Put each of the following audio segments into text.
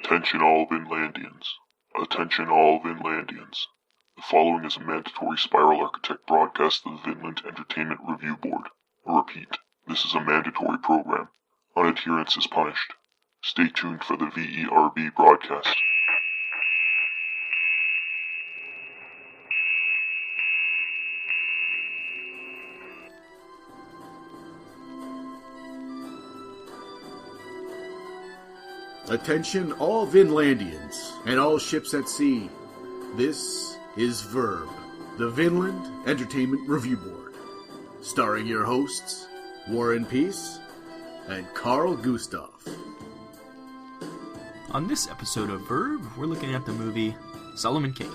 Attention all Vinnlandians. Attention all Vinnlandians. The following is a mandatory Spiral Architect broadcast of the Vinnland Entertainment Review Board. I repeat, this is a mandatory program. Unadherence is punished. Stay tuned for the VERB broadcast. Attention all Vinnlandians and all ships at sea. This is Verb, the Vinnland Entertainment Review Board, starring your hosts, Warren Peace and Carl Gustav. On this episode of Verb, we're looking at the movie Solomon Kane.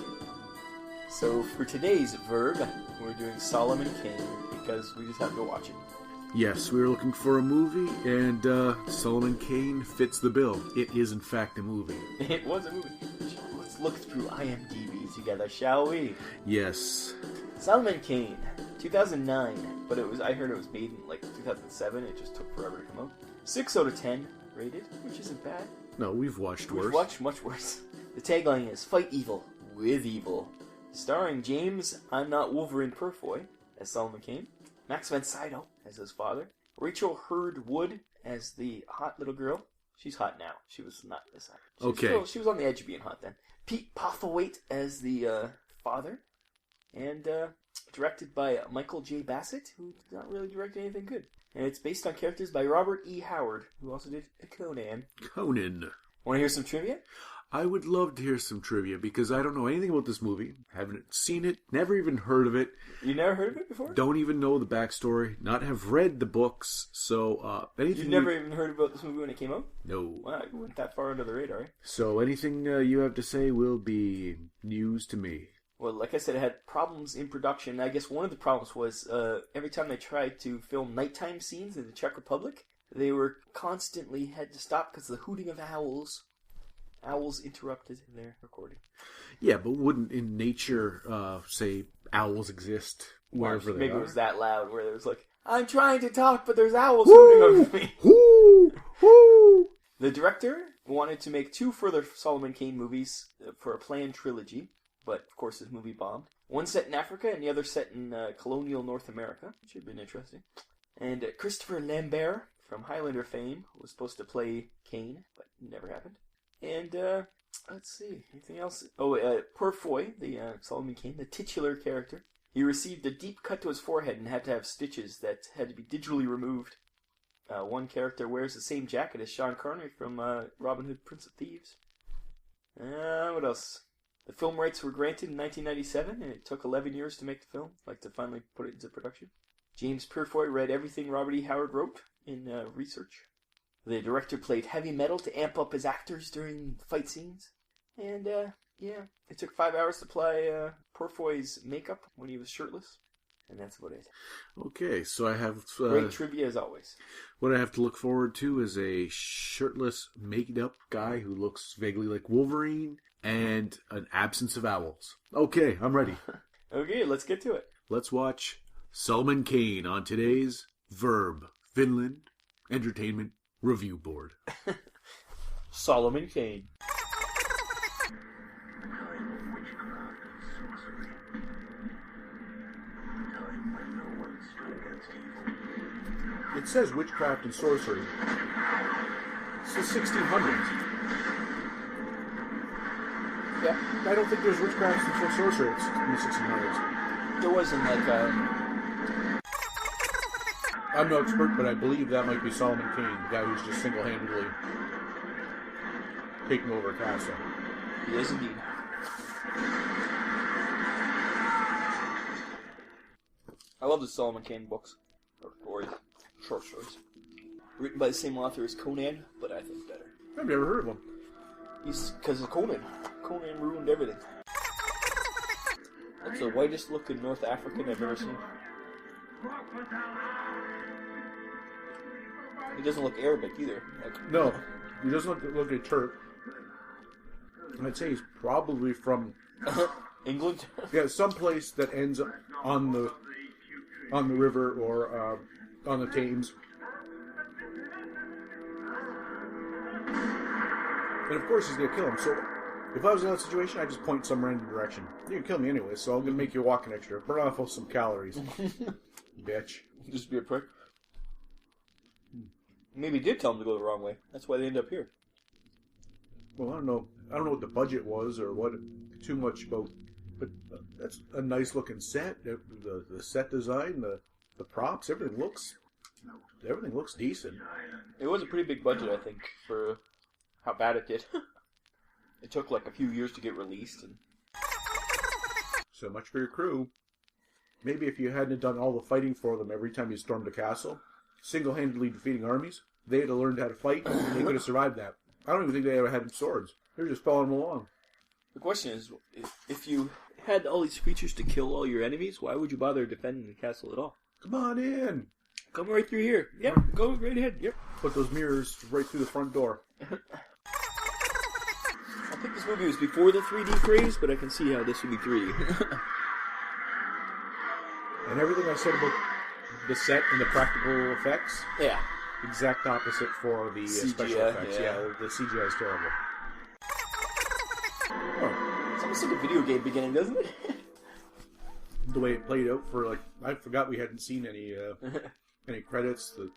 So for today's Verb, we're doing Solomon Kane because we just have to watch it. Yes, we were looking for a movie, and Solomon Kane fits the bill. It is, in fact, a movie. It was a movie. Let's look through IMDb together, shall we? Yes. Solomon Kane, 2009, but I heard it was made in like 2007. It just took forever to come out. 6 out of 10 rated, which isn't bad. No, we've watched worse. We've watched much worse. The tagline is "Fight evil with evil," starring James "I'm Not Wolverine" Purfoy as Solomon Kane, Max von Sydow as his father, Rachel Hurd Wood as the hot little girl. She's hot now. She was not this hot. She was on the edge of being hot then. Pete Postlethwaite as the father, and directed by Michael J. Bassett, who did not really direct anything good. And it's based on characters by Robert E. Howard, who also did Conan. Conan. Want to hear some trivia? I would love to hear some trivia, because I don't know anything about this movie. Haven't seen it, never even heard of it. You never heard of it before? Don't even know the backstory, not have read the books, so anything... You've never even heard about this movie when it came out? No. Wow, you went that far under the radar, eh? So anything you have to say will be news to me. Well, like I said, it had problems in production. I guess one of the problems was every time they tried to film nighttime scenes in the Czech Republic, they were constantly had to stop because of the hooting of owls. Owls interrupted their recording. Yeah, but wouldn't in nature, say, owls exist wherever they are? Maybe it was that loud where there was like, I'm trying to talk, but there's owls hooting over me. Woo! Woo! The director wanted to make 2 further Solomon Kane movies for a planned trilogy, but of course his movie bombed. One set in Africa and the other set in colonial North America, which would have been interesting. And Christopher Lambert from Highlander fame was supposed to play Kane, but it never happened. And, let's see, anything else? Purfoy, the Solomon Kane, the titular character. He received a deep cut to his forehead and had to have stitches that had to be digitally removed. One character wears the same jacket as Sean Connery from Robin Hood, Prince of Thieves. What else? The film rights were granted in 1997, and it took 11 years to make the film, to finally put it into production. James Purfoy read everything Robert E. Howard wrote in research. The director played heavy metal to amp up his actors during fight scenes. And, it took 5 hours to apply Purfoy's makeup when he was shirtless. And that's about it. Okay, so I have... Great trivia as always. What I have to look forward to is a shirtless, made-up guy who looks vaguely like Wolverine and an absence of owls. Okay, I'm ready. Okay, let's get to it. Let's watch Solomon Kane on today's Verb, Vinnland Entertainment Review Board. Solomon Kane. It says witchcraft and sorcery. It's the 1600s. Yeah, I don't think there's witchcraft and sorcery in the 1600s. There wasn't I'm no expert, but I believe that might be Solomon Kane, the guy who's just single-handedly taking over a castle. He is indeed. I love the Solomon Kane books, or stories, short stories. Written by the same author as Conan, but I think better. I've never heard of him. Because of Conan. Conan ruined everything. That's the whitest looking North African I've ever seen. He doesn't look Arabic either. No, he doesn't look a Turk. I'd say he's probably from England. Yeah, someplace that ends on the river or on the Thames. And of course he's going to kill him. So if I was in that situation, I'd just point some random direction. You're going to kill me anyway, so I'm going to make you walk an extra. Burn off of some calories. Bitch. Just be a prick. Maybe he did tell him to go the wrong way. That's why they end up here. Well, I don't know. I don't know what the budget was or what too much about. But that's a nice looking set. The set design, the props, everything looks decent. It was a pretty big budget, I think, for how bad it did. It took like a few years to get released. And... So much for your crew. Maybe if you hadn't done all the fighting for them every time you stormed a castle, single-handedly defeating armies, they'd have learned how to fight, and they could have survived that. I don't even think they ever had swords. They were just following them along. The question is, if you had all these creatures to kill all your enemies, why would you bother defending the castle at all? Come on in. Come right through here. Yep, go right ahead. Yep. Put those mirrors right through the front door. I think this movie was before the 3D craze, but I can see how this would be 3D. And everything I said about the set and the practical effects, yeah. Exact opposite for the special effects. Yeah. Yeah, the CGI is terrible. Oh, It's almost like a video game beginning, doesn't it? the way it played out for like, I forgot we hadn't seen any credits. The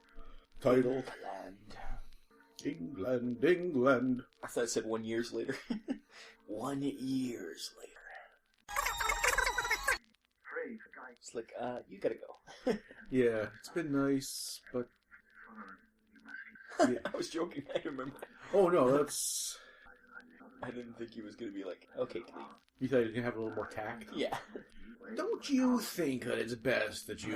title. England. I thought it said 1 year later. 1 year later. It's like, you gotta go. Yeah, it's been nice, but... Yeah. I was joking, I remember. Oh no, that's... I didn't think he was gonna be like, okay, leave. You thought he was going to have a little more tact? Yeah. Don't you think that it's best that you...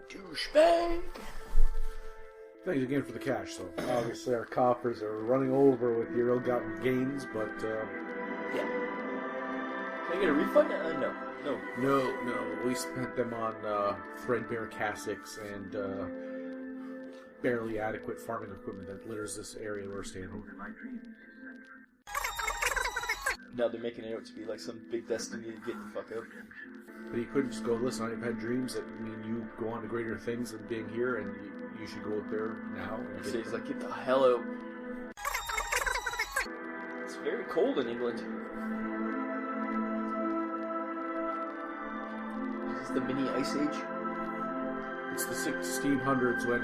Douchebag! Thanks again for the cash, though. Obviously, our coffers are running over with your ill-gotten gains, but... Yeah. Can I get a refund? No. No. We spent them on threadbare cassocks and barely adequate farming equipment that litters this area we're staying in. Now they're making it out to be like some big destiny to get the fuck out. But you couldn't just go, listen, I've had dreams that mean you go on to greater things than being here, and you should go out there now. And So he's like, get the hell out. It's very cold in England. Is this the mini ice age? It's the 1600s when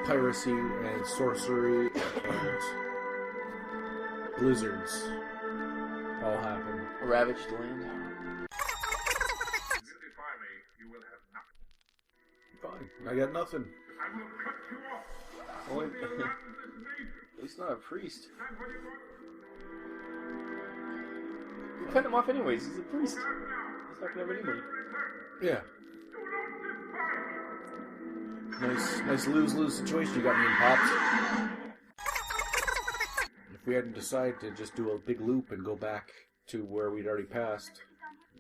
piracy and sorcery and blizzards all happen. Ravaged land. Fine, I got nothing. Oh, he's not a priest. You cut him off anyways, he's a priest. He's not gonna have any money. Yeah. Nice lose-lose situation you got me in, Pops. If we hadn't decided to just do a big loop and go back to where we'd already passed,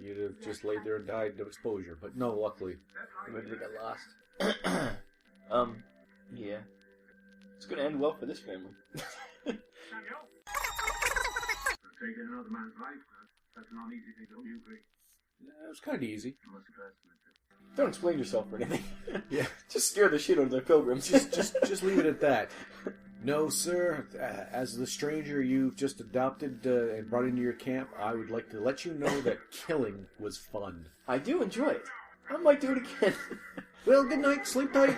you'd have just laid there and died of exposure. But no, luckily. Maybe they got lost. Yeah. It's gonna end well for this family. Taking another man's life, that's not easy thing, don't you agree? Yeah, it was kind of easy. Don't explain yourself or anything. Yeah. Just scare the shit out of the pilgrims. Just leave it at that. No, sir. As the stranger you've just adopted and brought into your camp, I would like to let you know that killing was fun. I do enjoy it. I might do it again. Well, good night. Sleep tight.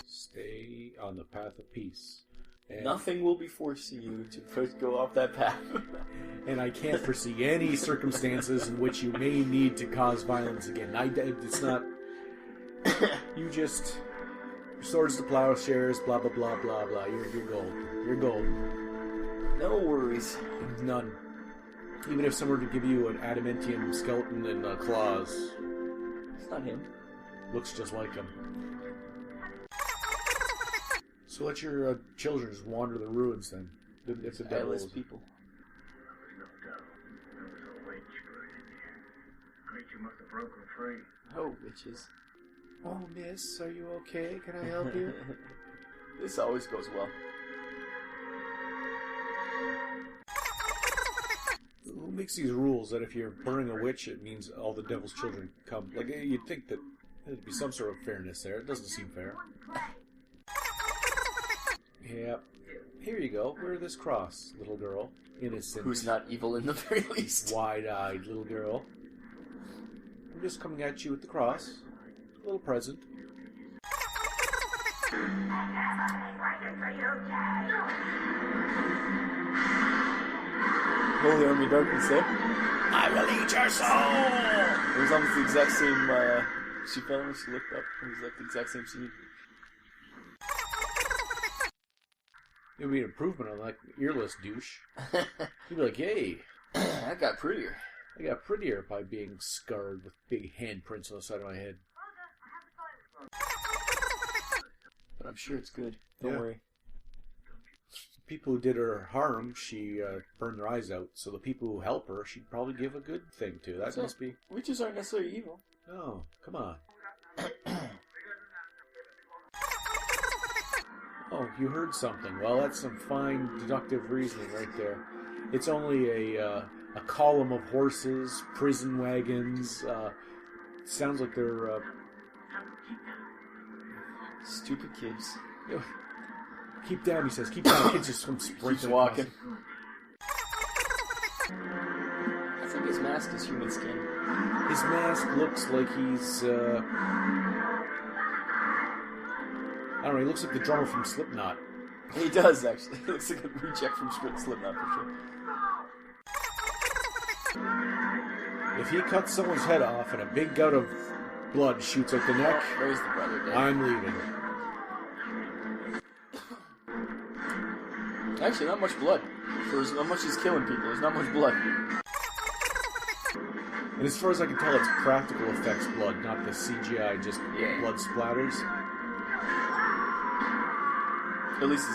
Stay on the path of peace. And, Nothing will be forcing you to first go off that path. and I can't foresee any circumstances in which you may need to cause violence again. It's not... You just... Swords to plowshares, blah, blah, blah, blah, blah. You're gold. You're gold. No worries. None. Even if someone were to give you an adamantium skeleton and claws, It's not him. looks just like him. So let your children just wander the ruins then. If the devil Eyeless is... people. Creature must have broken free. Oh, witches. Oh, miss, are you okay? Can I help you? This always goes well. Who makes these rules that if you're burning a witch, it means all the devil's children come? Like, you'd think that there'd be some sort of fairness there. It doesn't seem fair. Yep. Here you go. Wear this cross, little girl. Innocent. Who's not evil in the very least. Wide-eyed little girl. I'm just coming at you with the cross. A little present. Holy Army Darkness, eh? I will eat your soul! It was almost the exact same, she fell when she looked up. It was like the exact same scene. It would be an improvement on, like, earless douche. You'd be like, yay. That got prettier. I got prettier by being scarred with big handprints on the side of my head. But I'm sure it's good. Don't worry. People who did her harm, she burned their eyes out. So the people who help her, she'd probably give a good thing to. That must be... Witches aren't necessarily evil. No, come on. Oh, you heard something. Well, that's some fine deductive reasoning right there. It's only a column of horses, prison wagons. Sounds like they're... Stupid kids. Keep down, he says. Keep down. Kids just come sprinting. Keeps walking. I think his mask is human skin. His mask looks like he's... I don't know, he looks like the drummer from Slipknot. He does, actually. He looks like a reject from Slipknot, for sure. If he cuts someone's head off and a big gout of blood shoots out the neck, There's the brother, Dave. I'm leaving. Actually, not much blood. For as much he's killing people, there's not much blood. And as far as I can tell, it's practical effects blood, not the CGI, just blood splatters. At least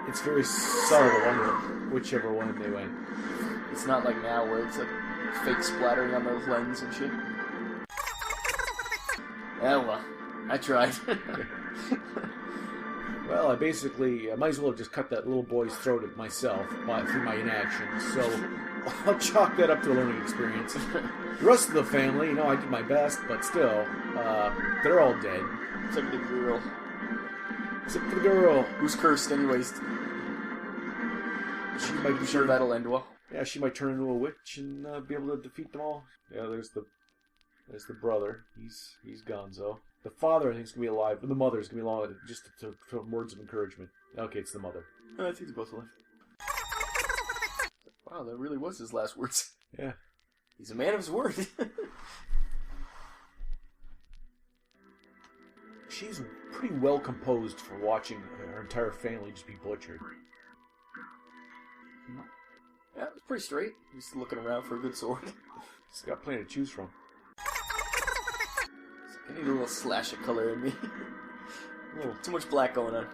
it's very subtle on whichever one they went. it's not like now where it's like fake splattering on the lens and shit. Yeah, well, I tried. Well, I might as well have just cut that little boy's throat at myself through my inaction, so I'll chalk that up to a learning experience. The rest of the family, I did my best, but still, they're all dead. Except the girl. Except for the girl. Who's cursed, anyways. She might be sure that'll end well. Yeah, she might turn into a witch and be able to defeat them all. Yeah, there's the brother. He's gonzo. The father, I think, is going to be alive, but the mother is going to be alive, just to words of encouragement. Okay, it's the mother. Oh, I think they're both alive. Wow, that really was his last words. Yeah. He's a man of his word. She's pretty well composed for watching her entire family just be butchered. Yeah, it's pretty straight. Just looking around for a good sword. He's got plenty to choose from. I need a little slash of color in me. Too much black going on.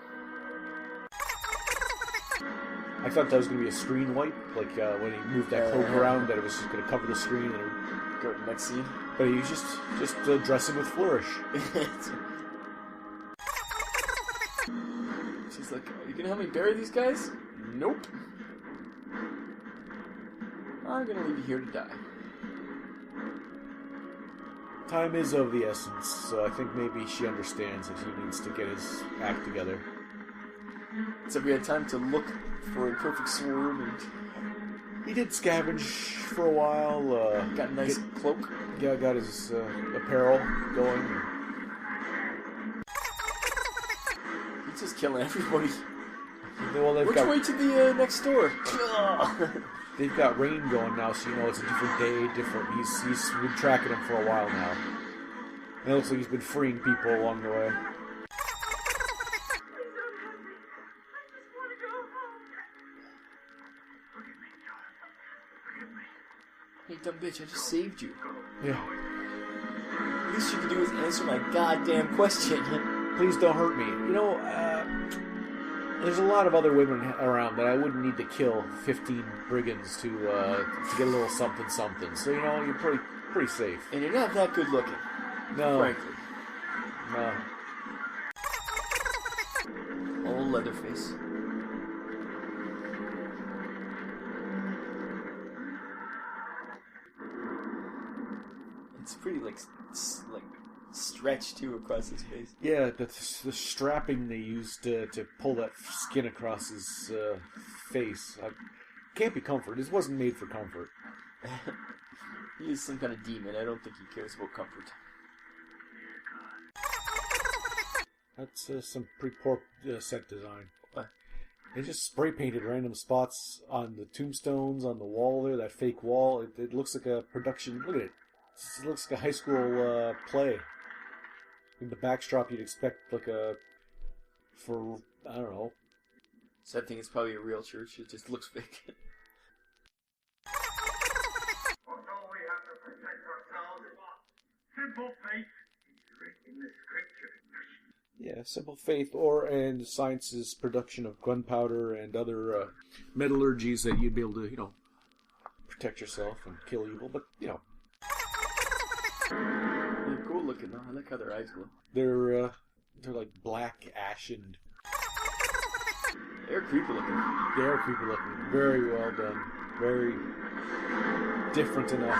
I thought that was going to be a screen wipe, like when he moved that cloak around, that it was just going to cover the screen and go to the next scene. But he was just dressing with flourish. She's like, "Are you going to help me bury these guys?" Nope. I'm going to leave you here to die. Time is of the essence, so I think maybe she understands that he needs to get his act together. So we had time to look for a perfect sword, and he did scavenge for a while. Got a nice cloak. Yeah, got his apparel going. He's just killing everybody. Well, Which way to the next door? They've got rain going now, so it's a different day, different. He's been tracking them for a while now. And it looks like he's been freeing people along the way. Hey, dumb bitch, I just saved you. Yeah. The least you can do is answer my goddamn question. Please don't hurt me. There's a lot of other women around that I wouldn't need to kill 15 brigands to get a little something something. So you're pretty safe. And you're not that good looking. No. Frankly. No. Old Leatherface. It's pretty like stretch too across his face. Yeah, the strapping they used to pull that skin across his face. Can't be comfort. This wasn't made for comfort. He is some kind of demon. I don't think he cares about comfort. That's some pretty poor set design. What? They just spray painted random spots on the tombstones, on the wall there, that fake wall. It looks like a production. Look at it. It looks like a high school play. In the backdrop, you'd expect I don't know. So I think it's probably a real church. It just looks fake. Although we have to protect ourselves, simple faith is written in the scripture. Yeah, simple faith, and science's production of gunpowder and other metallurgies that you'd be able to, protect yourself and kill evil. But They're cool looking though. I like how their eyes glow. they're like black, ashen. They're creepy looking. They are creepy looking. Very well done. Very different enough.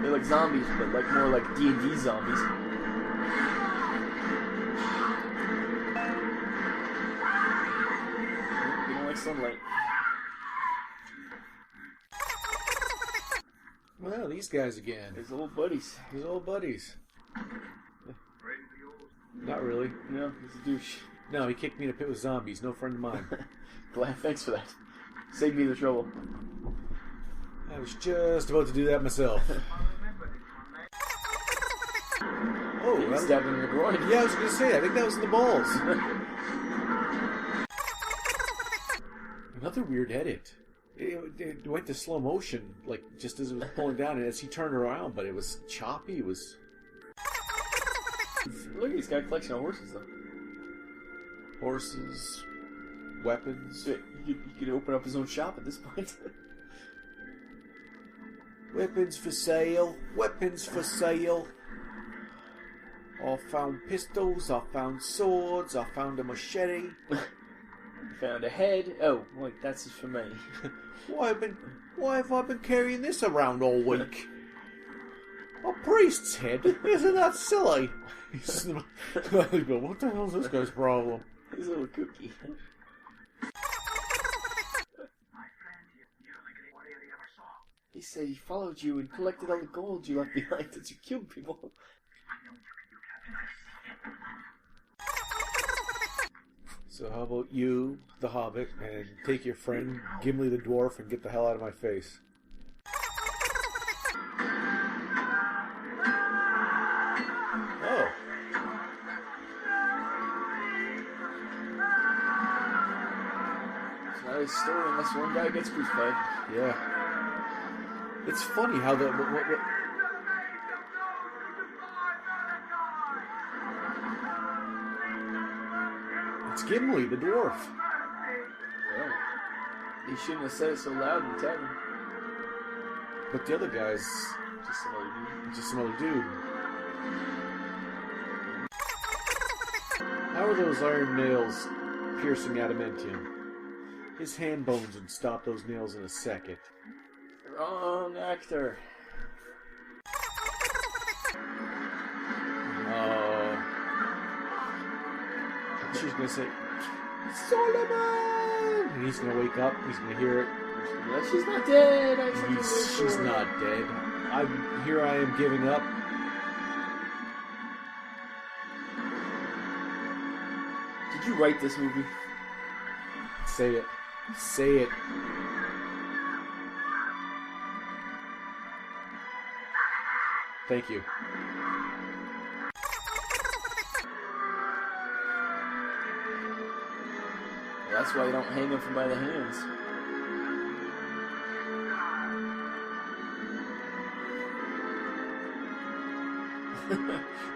They're like zombies, but like more like D&D zombies. They don't like sunlight. Well, these guys again. His old buddies. His old buddies. Not really. No, he's a douche. No, he kicked me in a pit with zombies. No friend of mine. Glad, thanks for that. Saved me the trouble. I was just about to do that myself. Oh, He stabbed him in the groin. yeah, I was going to say, I think that was in the balls. Another weird edit. It went to slow motion, like just as it was pulling down, and as he turned around, but it was choppy. It was. Look, he's got a collection of horses though. Horses, weapons. He could open up his own shop at this point. Weapons for sale. Weapons for sale. I found pistols. I found swords. I found a machete. Found a head. Oh, wait, that's for me. Why have I been carrying this around all week? A priest's head? Isn't that silly? What the hell's this guy's problem? His little cookie. My friend, you're like anybody I ever saw. He said he followed you and collected all the gold you left behind since you killed people. I know you can do, Captain. I've seen it. So how about you, the Hobbit, and take your friend Gimli the Dwarf and get the hell out of my face? Oh. It's not his story unless one guy gets crucified. Yeah. It's funny how the... It's Gimli the Dwarf. Well, he shouldn't have said it so loud in the tavern. But the other guy's Just some other dude. just some other dude. How are those iron nails piercing adamantium? His hand bones would stop those nails in a second. Wrong actor. She's gonna say, Solomon! And he's gonna wake up, he's gonna hear it. Well, she's not dead. She's not dead. Here I am giving up. Did you write this movie? Say it. Say it. Thank you. Well, that's why you don't hang him from by the hands.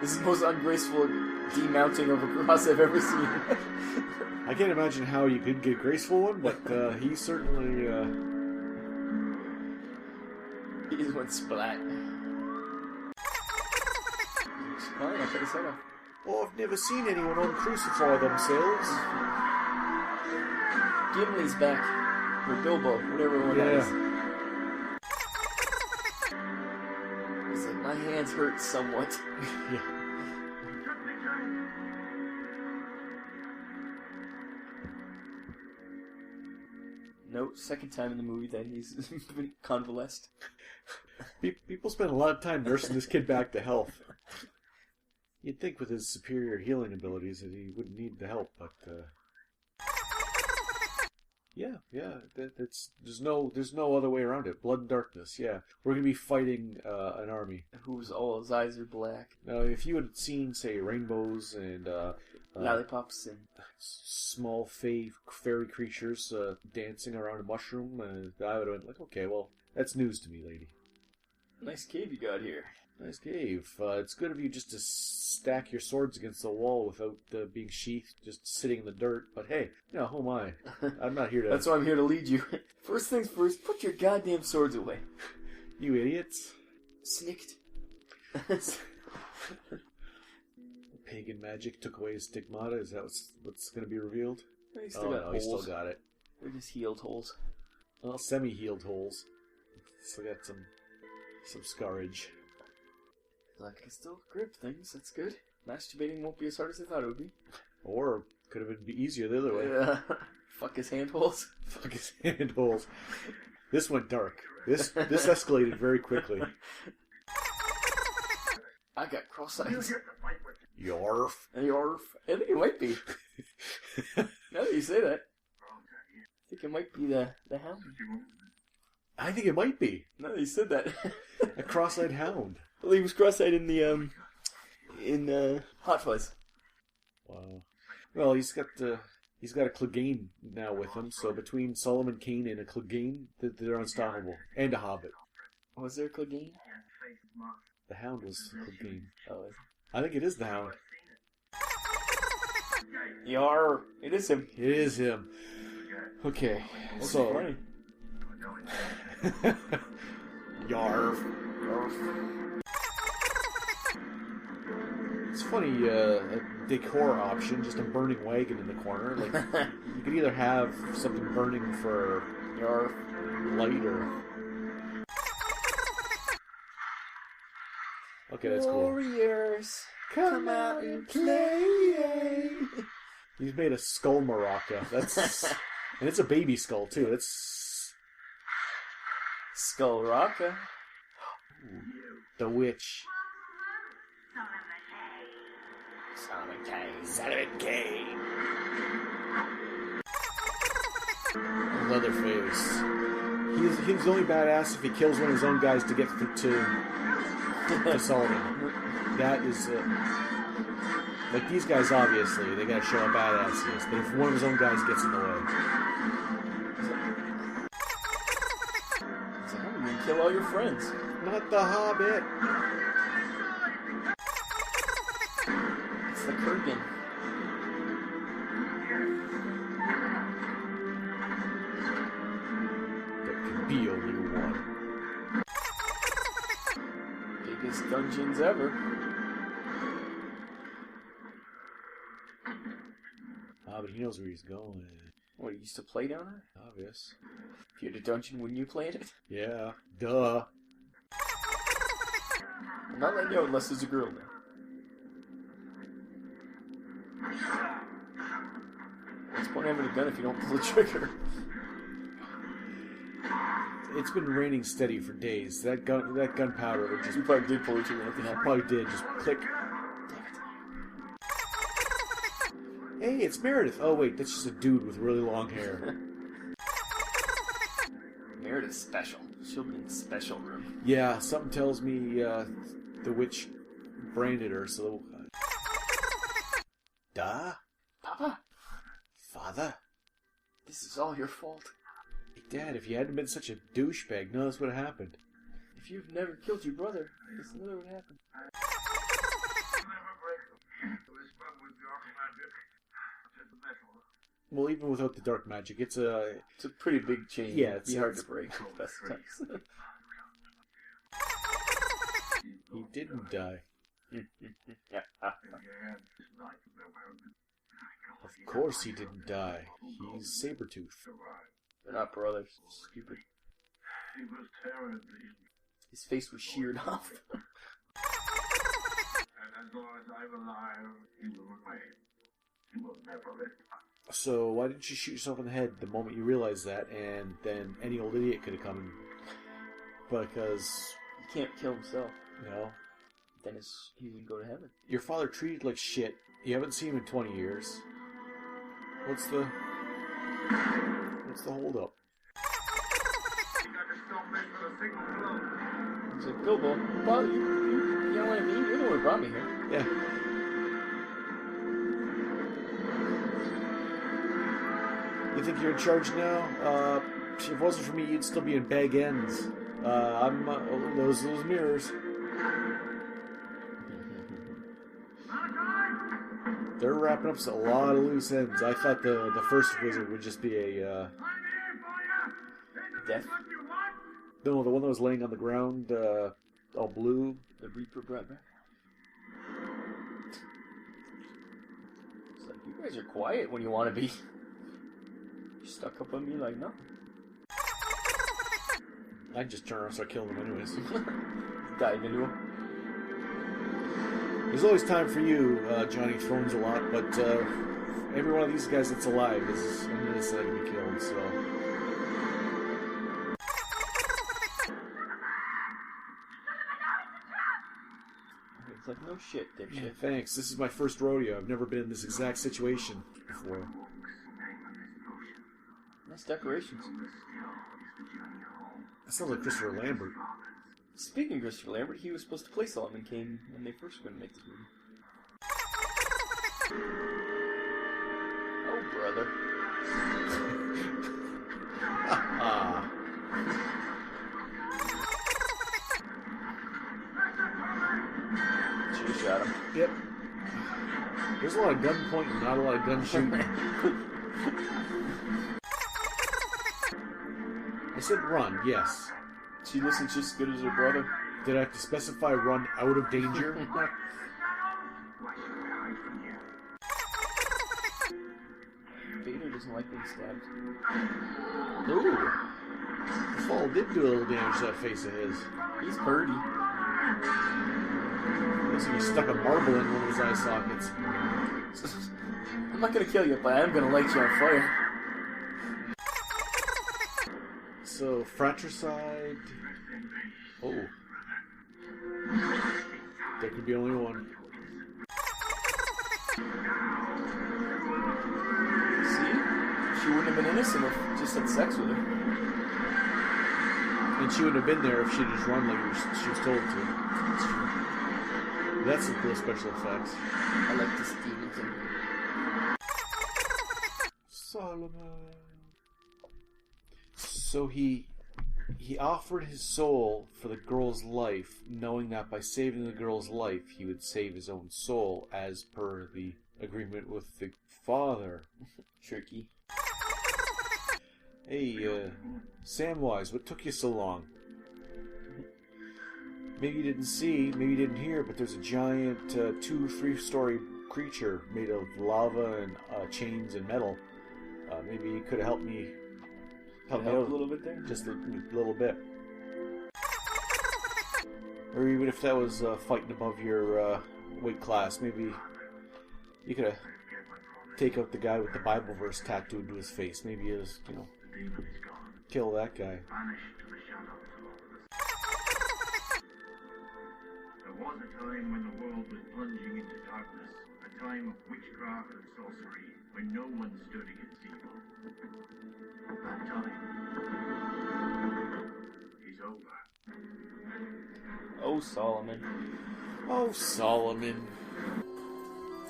This is the most ungraceful demounting of a cross I've ever seen. I can't imagine how you could get a graceful one, but he certainly... He just went splat. Fine, I'll cut his head off. Oh, I've never seen anyone uncrucify themselves. Gimli's back. Or Bilbo, whatever one that is. He's like, my hand hands hurt somewhat. Yeah. No, second time in the movie that he's been convalesced. People spend a lot of time nursing this kid back to health. You'd think with his superior healing abilities that he wouldn't need the help, but yeah, there's no other way around it. Blood and darkness. Yeah, we're gonna be fighting an army Whose all his eyes are black. now. If you had seen, say, rainbows and Lollipops and... small fairy creatures dancing around a mushroom, I would have been like, okay, well, that's news to me, lady. Nice cave you got here. Nice cave. It's good of you just to stack your swords against the wall without being sheathed, just sitting in the dirt. But hey, who am I? I'm not here to... That's why I'm here to lead you. First things first, put your goddamn swords away. You idiots. Snicked. Pagan magic took away his stigmata. Is that what's going to be revealed? He still got he holes. still got it. They're just healed holes. Well, semi-healed holes. Still got some scarage. Like I can still grip things, that's good. Masturbating won't be as hard as I thought it would be. Or could have been easier the other way. Fuck his hand holes. Fuck his hand holes. This went dark. This escalated very quickly. I got cross-eyes. Yarf. Yarf. I think it might be. Now that you say that. I think it might be the hound. I think it might be. Now that you said that. A cross-eyed hound. Well, he was cross-eyed in the, Hot Fuzz. Wow. Well, he's got a Clegane now with him, so between Solomon Kane and a Clegane, they're unstoppable. And a Hobbit. Was there a Clegane? The hound was Clegane. Oh, is I think it is the hound. it? Yar! It is him. It is him. Okay, What's so... funny? Yarf. It's funny, a decor option, just a burning wagon in the corner. Like, you could either have something burning for Yarf. light or... Okay, that's cool. Warriors, come out and play. He's made a skull maraca. That's... and it's a baby skull, too. That's... Skull Rocka. The witch. Solomon Kane. Solomon Kane. Leatherface. He's only badass if he kills one of his own guys to get to Solomon. That is like these guys. Obviously, they gotta show how badass he is. But if one of his own guys gets in the way, So I'm gonna kill all your friends. not the Hobbit. It's the Kurgan. There can be only one. Biggest dungeons ever. Hobbit, he knows where he's going. What, you used to play down there? Obvious. If you had a dungeon, wouldn't you play in it? Yeah. Duh. I'm not letting you out unless there's a girl there. What's the point of having a gun if you don't pull the trigger? It's been raining steady for days. That gunpowder would just You probably did pull the trigger. Nothing happened. probably did just click. Hey, it's Meredith. Oh wait, that's just a dude with really long hair. Meredith's special. She'll be in the special room. Yeah, something tells me the witch branded her. So, da, Papa, father. this is all your fault. Hey, Dad, if you hadn't been such a douchebag, none of this would have happened. If you've never killed your brother, this never would happen. Well, even without the dark magic, it's a... It's a pretty big chain. Yeah, It'd be hard to break. Best of times. He didn't die. Of course he didn't die. He's Sabretooth. They're not brothers. Stupid. His face was sheared off. And as long as I'm alive, he will remain. He will never let up. So why didn't you shoot yourself in the head the moment you realized that, and then any old idiot could have come in? Because, He can't kill himself. you know, Then he would go to heaven. your father treated like shit. You haven't seen him in 20 years. What's the hold up? You got to stop in for the signal flow. He's like, Bilbo, well, you know what I mean? You're the one who brought me here. Yeah. You think you're in charge now? If it wasn't for me, you'd still be in bag ends. I'm those mirrors. They're wrapping up a lot of loose ends. I thought the first wizard would just be a I'm here for you. Death? What you want? no, the one that was laying on the ground, all blue. The Reaper brought back. It's like, you guys are quiet when you want to be. You're stuck up on me like nothing. I'd just turn around and start killing them anyways. Dive into him. There's always time for you, Johnny Thrones a lot, but every one of these guys that's alive is a menace that can be killed, so... It's like, no shit, dipshit. Yeah, thanks. This is my first rodeo. I've never been in this exact situation before. Nice decorations. That sounds like Christopher Lambert. Speaking of Christopher Lambert, he was supposed to play Solomon Kane when they first were going to make this movie. Oh, brother. Ah. Should have shot him. Yep. There's a lot of gun pointing, not a lot of gun shooting. I said run, yes. She listens just as good as her brother. Did I have to specify run out of danger? Vader doesn't like being stabbed. Ooh. The fall did do a little damage to that face of his. He's purdy. Looks like he stuck a marble in one of his eye sockets. I'm not going to kill you, but I am going to light you on fire. So, fratricide... Oh. There could be only one. See? She wouldn't have been innocent if she just had sex with her. And she wouldn't have been there if she'd just run like she was told to. That's true. That's some cool special effects. I like this demon thing. Solomon. So he offered his soul for the girl's life, knowing that by saving the girl's life, he would save his own soul, as per the agreement with the father. Tricky. Hey, Samwise, what took you so long? Maybe you didn't see, maybe you didn't hear, but there's a giant 2-3-story creature made of lava and chains and metal. Maybe you could have helped me Help me a out little bit there? just a little bit. Or even if that was fighting above your weight class, maybe you could have take out the guy with the Bible verse tattooed to his face. Maybe you just, kill that guy. There was a time when the world was plunging into darkness, a time of witchcraft and sorcery, when no one stood against evil. That time is over. Oh, Solomon. Oh, Solomon.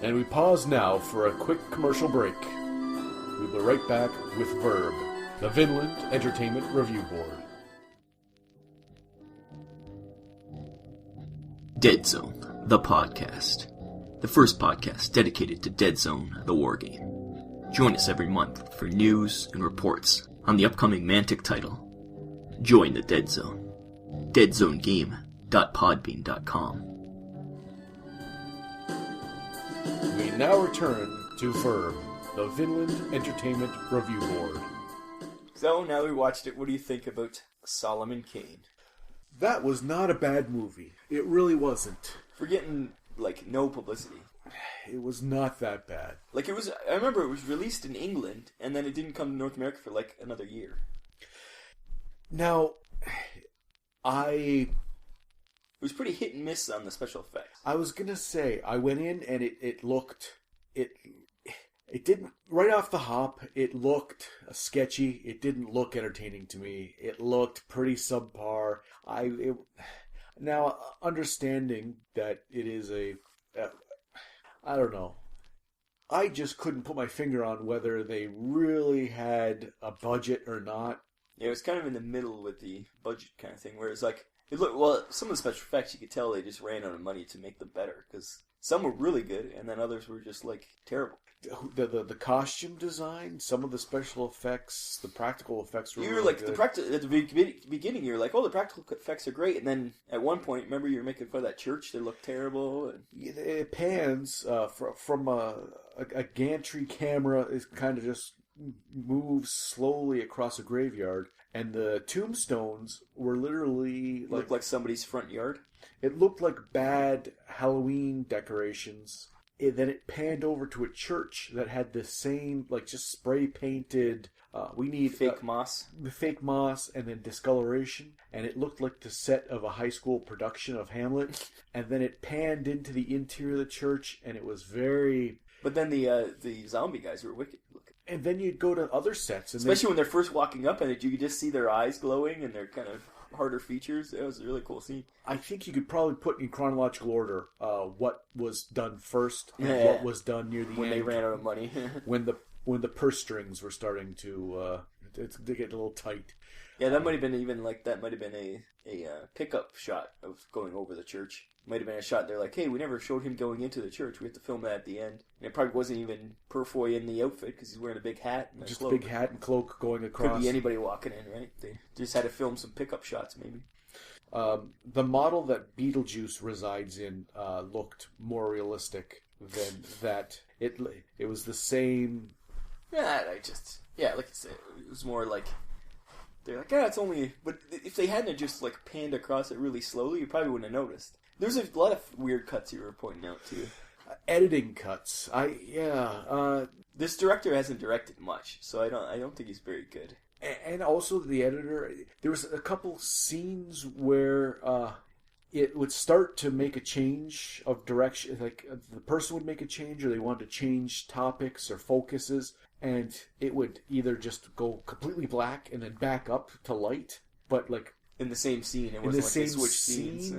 And we pause now for a quick commercial break. We'll be right back with Verb, the Vinnland Entertainment Review Board. Dead Zone, the podcast. The first podcast dedicated to Dead Zone, the wargame. Join us every month for news and reports on the upcoming Mantic title. Join the Dead Zone. deadzonegame.podbean.com. We now return to Verb, the Vinnland Entertainment Review Board. So, now we watched it, what do you think about Solomon Kane? That was not a bad movie. It really wasn't. For getting, no publicity. It was not that bad. I remember it was released in England, and then it didn't come to North America for, another year. Now, It was pretty hit and miss on the special effects. I was gonna say, I went in and it looked... It didn't... Right off the hop, it looked sketchy. It didn't look entertaining to me. It looked pretty subpar. Now, understanding that it is I don't know. I just couldn't put my finger on whether they really had a budget or not. Yeah, it was kind of in the middle with the budget kind of thing, where it's it looked, well, some of the special effects you could tell they just ran out of money to make them better, because some were really good, and then others were just, terrible. The costume design, some of the special effects, the practical effects were really good. At the beginning, you were like, oh, the practical effects are great, and then at one point, remember you were making fun of that church that looked terrible? And... It pans from a gantry camera, it kind of just moves slowly across a graveyard, and the tombstones were literally... Looked like somebody's front yard? It looked like bad Halloween decorations. Then it panned over to a church that had the same, just spray-painted... we need... Fake moss. The fake moss, and then discoloration. And it looked like the set of a high school production of Hamlet. And then it panned into the interior of the church, and it was very... But then the zombie guys were wicked looking. And then you'd go to other sets. And especially when they're first walking up, and you could just see their eyes glowing, and their kind of harder features. It was a really cool scene. I think you could probably put in chronological order what was done first and what was done near the end. When they ran out of money. when the purse strings were starting to get a little tight. Yeah, that might have been a pickup shot of going over the church. Might have been a shot there like, hey, we never showed him going into the church. We have to film that at the end. And it probably wasn't even Purfoy in the outfit because he's wearing a big hat and just a cloak. A big hat and cloak going across. Could be anybody walking in, right? They just had to film some pickup shots, maybe. The model that Beetlejuice resides in looked more realistic than that. It was the same. Yeah, like I said, it was more like they're like, it's only. But if they hadn't just panned across it really slowly, you probably wouldn't have noticed. There's a lot of weird cuts you were pointing out too. Editing cuts. This director hasn't directed much, so I don't think he's very good. And also the editor, there was a couple scenes where it would start to make a change of direction. The person would make a change, or they wanted to change topics or focuses, and it would either just go completely black and then back up to light, but in the same scene, it wasn't they switched scenes,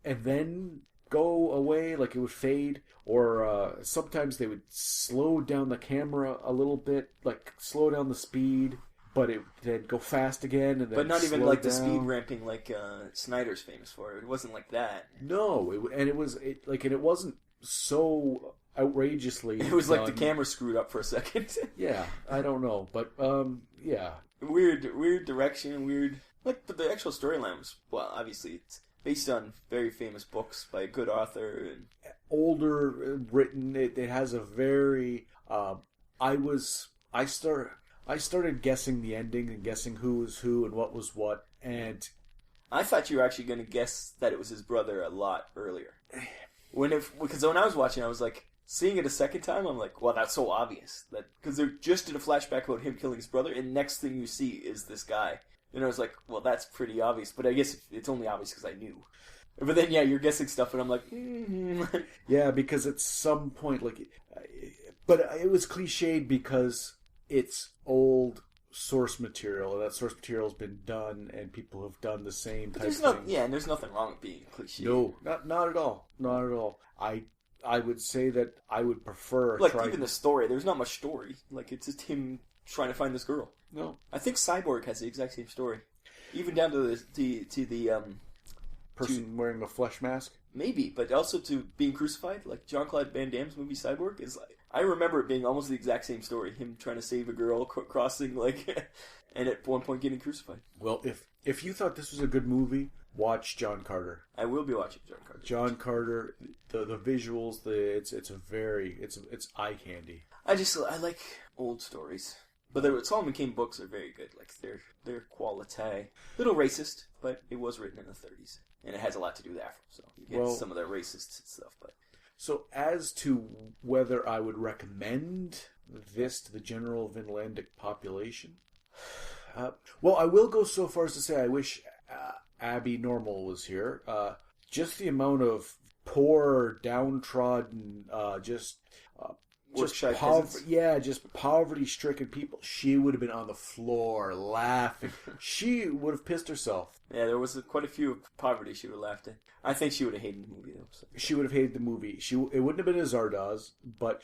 and then go away, it would fade, or sometimes they would slow down the camera a little bit, slow down the speed, but they'd go fast again, and then but not even slow the down. Speed ramping Snyder's famous for. It wasn't like that. No, and it wasn't so outrageously. It was like the camera screwed up for a second. Yeah, I don't know, but yeah, weird direction, weird. But the actual storyline was, well, obviously it's based on very famous books by a good author. And... older written. It has a very. I started guessing the ending and guessing who was who and what was what, and I thought you were actually going to guess that it was his brother a lot earlier. Because when I was watching, I was seeing it a second time, I'm like, well, that's so obvious. Because they just did a flashback about him killing his brother, and next thing you see is this guy. And I was like, well, that's pretty obvious. But I guess it's only obvious because I knew. But then, yeah, you're guessing stuff, and I'm like, Yeah, because at some point, but it was cliched because it's old source material, and that source material has been done, and people have done the same type of thing. Yeah, and there's nothing wrong with being cliche. No, not at all. Not at all. I would say that I would prefer... even the story, there's not much story. It's just him trying to find this girl. No. I think Cyborg has the exact same story. Even down to the person wearing a flesh mask? Maybe, but also to being crucified. Jean-Claude Van Damme's movie Cyborg is I remember it being almost the exact same story. Him trying to save a girl, crossing, and at one point getting crucified. Well, if you thought this was a good movie, watch John Carter. I will be watching John Carter. John Carter, the visuals, it's eye candy. I like old stories. But the Solomon Kane books are very good. Like, they're quality. Little racist, but it was written in the 30s. And it has a lot to do with Afro, so you get some of their racist stuff. But so as to whether I would recommend this to the general Vinnlandic population, well, I will go so far as to say I wish Abby Normal was here. Just the amount of poor, downtrodden, just poverty-stricken people. She would have been on the floor laughing. She would have pissed herself. Yeah, there was quite a few poverty she would have laughed at. I think she would have hated the movie, though. So. She would have hated the movie. It wouldn't have been as Zardoz, but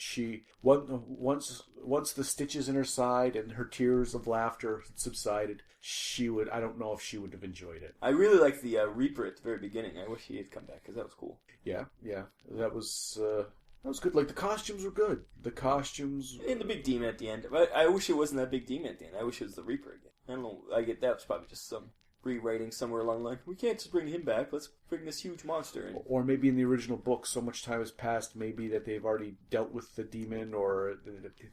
once the stitches in her side and her tears of laughter subsided, she would. I don't know if she would have enjoyed it. I really liked the Reaper at the very beginning. I wish he had come back because that was cool. Yeah, that was good. Like, the costumes were good. The costumes and the big demon at the end. But I wish it wasn't that big demon at the end. I wish it was the Reaper again. I don't know. I get that was probably just some rewriting somewhere along the line. We can't just bring him back. Let's bring this huge monster in. Or maybe in the original book, so much time has passed, maybe that they've already dealt with the demon, or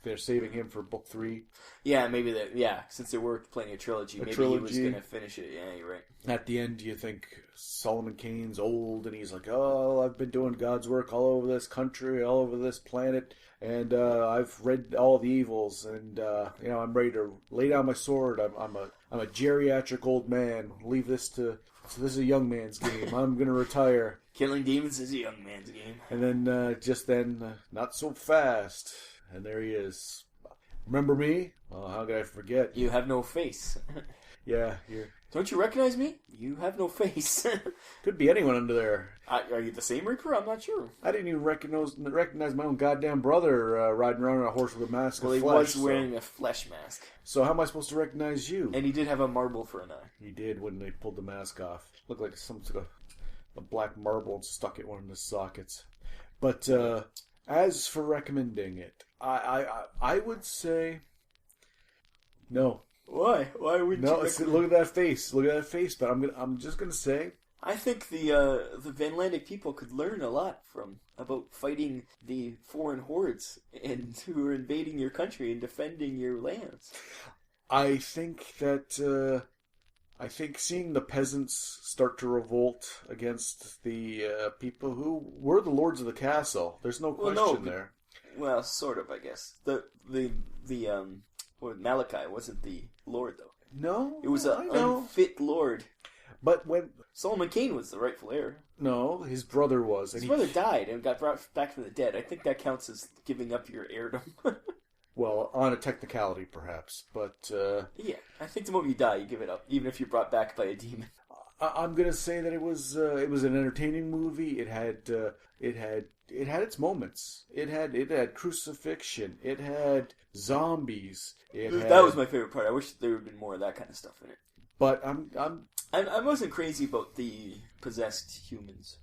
they're saving him for book 3. Yeah, maybe that. Yeah, since they were playing a trilogy, he was going to finish it. Yeah, you're right. At the end, you think Solomon Kane's old, and he's like, "Oh, I've been doing God's work all over this country, all over this planet, and I've read all the evils, and I'm ready to lay down my sword. I'm a geriatric old man. Leave this to." So this is a young man's game. I'm going to retire. Killing demons is a young man's game. And then, not so fast. And there he is. Remember me? Oh, how could I forget? You have no face. Yeah, Don't you recognize me? You have no face. Could be anyone under there. Are you the same Reaper? I'm not sure. I didn't even recognize my own goddamn brother riding around on a horse with a mask of flesh. Well, he was wearing a flesh mask. So how am I supposed to recognize you? And he did have a marble for an eye. He did when they pulled the mask off. Looked like some sort of a black marble and stuck it one of the sockets. But as for recommending it, I would say no. Why? Why would no, you? Look at that face. Look at that face. But I'm just gonna say. I think the Vinnlandic people could learn a lot about fighting the foreign hordes and who are invading your country and defending your lands. I think seeing the peasants start to revolt against the people who were the lords of the castle. There's no question there. Well, sort of, I guess. Malachi wasn't the lord, though. No, it was an unfit lord. But when Solomon Kane was the rightful heir. No, his brother was. His brother died and got brought back from the dead. I think that counts as giving up your heirdom. Well, on a technicality, perhaps, but yeah, I think the moment you die, you give it up, even if you're brought back by a demon. I'm gonna say that it was an entertaining movie. It had its moments. It had crucifixion. It had zombies. That was my favorite part. I wish there would have been more of that kind of stuff in it. But I wasn't crazy about the possessed humans.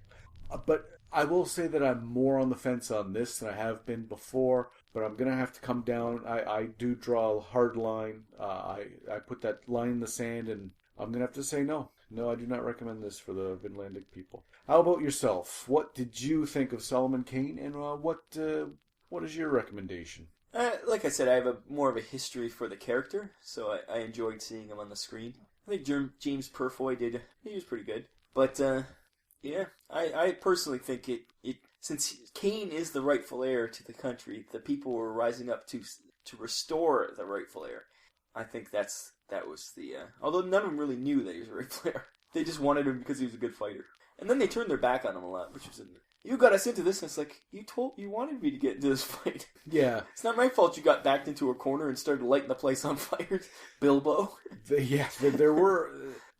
But I will say that I'm more on the fence on this than I have been before. But I'm going to have to come down. I do draw a hard line. I put that line in the sand, and I'm going to have to say no. No, I do not recommend this for the Vinnlandic people. How about yourself? What did you think of Solomon Kane, and what is your recommendation? Like I said, I have more of a history for the character, so I enjoyed seeing him on the screen. I think James Purfoy he was pretty good. But, yeah, I personally think it since Kane is the rightful heir to the country, the people were rising up to restore the rightful heir. I think that was the... although none of them really knew that he was a rightful heir. They just wanted him because he was a good fighter. And then they turned their back on him a lot, which was... You got us into this, and it's like, you wanted me to get into this fight. Yeah. It's not my fault you got backed into a corner and started lighting the place on fire, Bilbo.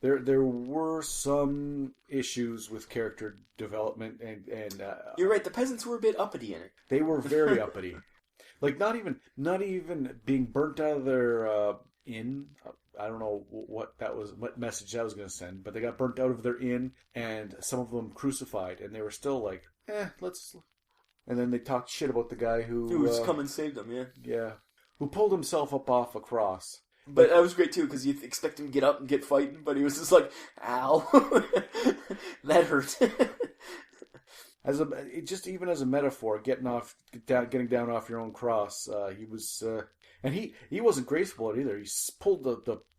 There were some issues with character development, and you're right. The peasants were a bit uppity in it. They were very uppity, like not even being burnt out of their inn. I don't know what message that was going to send, but they got burnt out of their inn, and some of them crucified, and they were still like, let's. And then they talked shit about the guy who's come and saved them, yeah, who pulled himself up off a cross. But that was great too, because you expect him to get up and get fighting, but he was just like, "Ow, that hurt." Even as a metaphor, getting down off your own cross, he was. And he wasn't graceful at it either. He pulled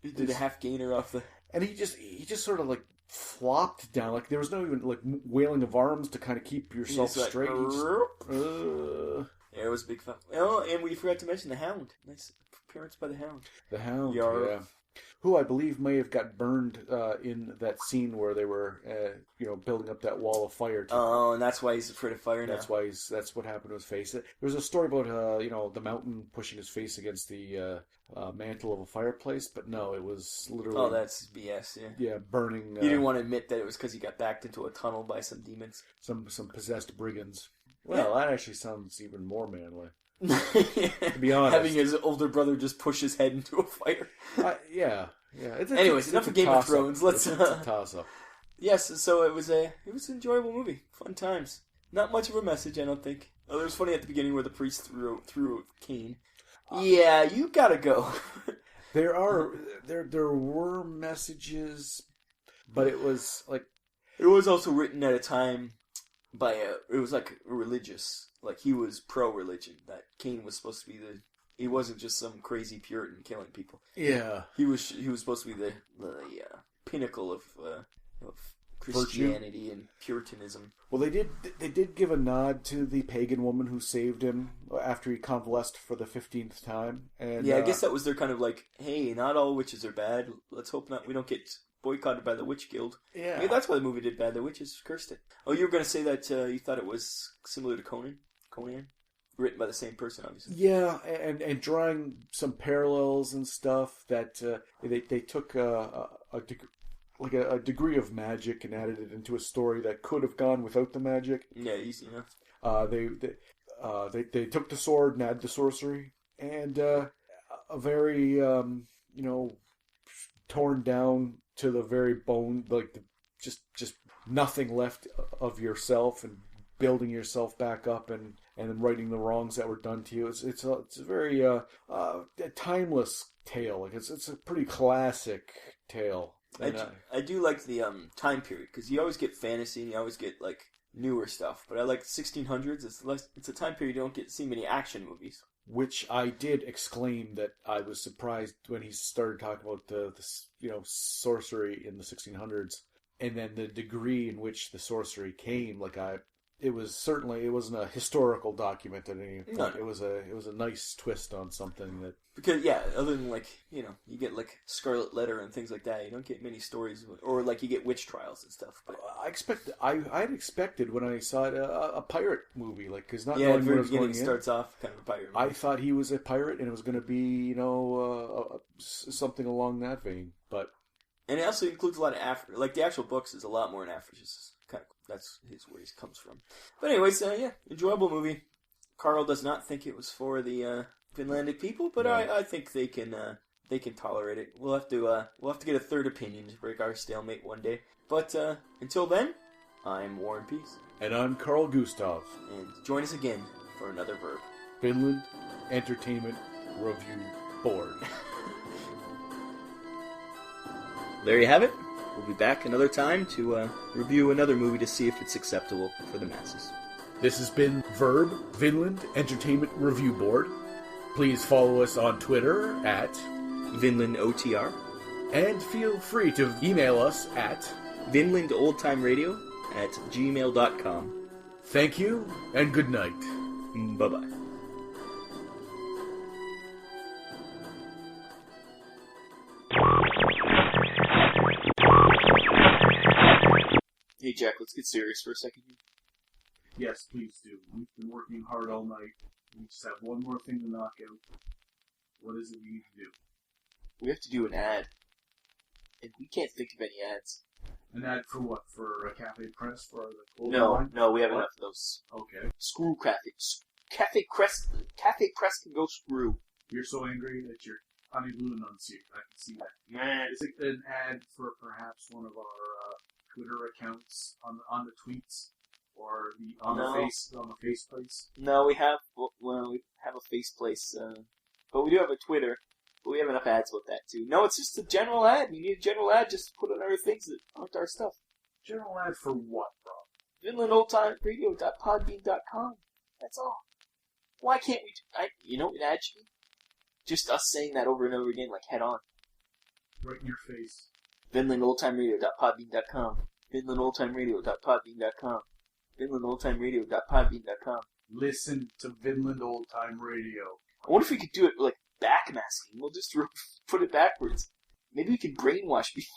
He did a half gainer off the... and he just sort of like flopped down. Like there was no even like wailing of arms to kind of keep yourself straight. Yeah, it was a big fun. Oh, and we forgot to mention the Hound. Nice appearance by the Hound. The Hound, Yarp. yeah. Who I believe may have got burned in that scene where they were, building up that wall of fire. Oh, and that's why he's afraid of fire now. That's what happened to his face. There was a story about the mountain pushing his face against the mantle of a fireplace, but no, it was literally. Oh, that's BS. Yeah. Yeah, burning. He didn't want to admit that it was because he got backed into a tunnel by some demons. Some possessed brigands. Well, that actually sounds even more manly. Yeah. To be honest, having his older brother just push his head into a fire. Yeah. Anyways, enough of Game of Thrones. Let's it's a toss-up. Yes, so it was an enjoyable movie, fun times. Not much of a message, I don't think. Oh, it was funny at the beginning where the priest threw Kane. Yeah, you gotta go. There were messages, but it was like it was also written at a time by it was like a religious, like he was pro-religion. That Kane was supposed to be he wasn't just some crazy Puritan killing people. Yeah, he was supposed to be the pinnacle of Christianity and Puritanism. Well, they did give a nod to the pagan woman who saved him after he convalesced for the 15th time. And yeah, I guess that was their kind of like, hey, not all witches are bad. Let's hope we don't get boycotted by the Witch Guild. Yeah, maybe that's why the movie did bad. The witches cursed it. Oh, you were going to say that you thought it was similar to Conan, written by the same person, obviously. Yeah, and drawing some parallels and stuff that they took a degree of magic and added it into a story that could have gone without the magic. Yeah, easy enough. They took the sword and added the sorcery, and a very torn down to the very bone, like just nothing left of yourself, and building yourself back up, and righting the wrongs that were done to you. It's a very timeless tale. Like it's a pretty classic tale. I do like the time period, because you always get fantasy and you always get like newer stuff, but I like the 1600s. It's a time period you don't see many action movies. Which I did exclaim that I was surprised when he started talking about the sorcery in the 1600s, and then the degree in which the sorcery came. It wasn't a historical document at any point. No. It was a nice twist on something that. Because other than you get like Scarlet Letter and things like that, you don't get many stories, or like you get witch trials and stuff. But I'd expected when I saw it a pirate movie, like because not at knowing the very where it was beginning going it starts off kind of a pirate movie. I thought he was a pirate and it was going to be something along that vein, but. And it also includes a lot of like the actual books is a lot more in Africa. Kind of that's where he comes from. But anyways, enjoyable movie. Carl does not think it was for the Vinnlandic people, but no. I think they can tolerate it. We'll have to get a third opinion to break our stalemate one day. But until then, I'm Warren Peace, and I'm Carl Gustav, and join us again for another Verb. Vinnland Entertainment Review Board. There you have it. We'll be back another time to review another movie to see if it's acceptable for the masses. This has been Verb, Vinnland Entertainment Review Board. Please follow us on Twitter at VinlandOTR. And feel free to email us at VinlandOldTimeRadio@gmail.com. Thank you, and good night. Bye-bye. Hey Jack, let's get serious for a second. Yes, please do. We've been working hard all night. We just have one more thing to knock out. What is it we need to do? We have to do an ad. And we can't think of any ads. An ad for what? For a Cafe Press? For the clothing line? No, we have enough of those. Okay. Screw Cafe. Cafe Press can go screw. You're so angry that you're unable to enunciate. I can see that. Man. Is it an ad for perhaps one of our Twitter accounts on the tweets? Or on the face place? No, we have a face place, but we do have a Twitter. But we have enough ads with that too. No, it's just a general ad. You need a general ad just to put on other things that aren't our stuff. General ad for what, bro? VinlandOldTimeRadio.podbean.com. That's all. Why can't we? You know what an ad should be? Just us saying that over and over again, like head on. Right in your face. VinlandOldTimeRadio.podbean.com. VinlandOldTimeRadio.podbean.com. VinlandOldTimeRadio.podbean.com. Listen to Vinnland Old Time Radio. I wonder if we could do it like backmasking. We'll just put it backwards. Maybe we can brainwash people.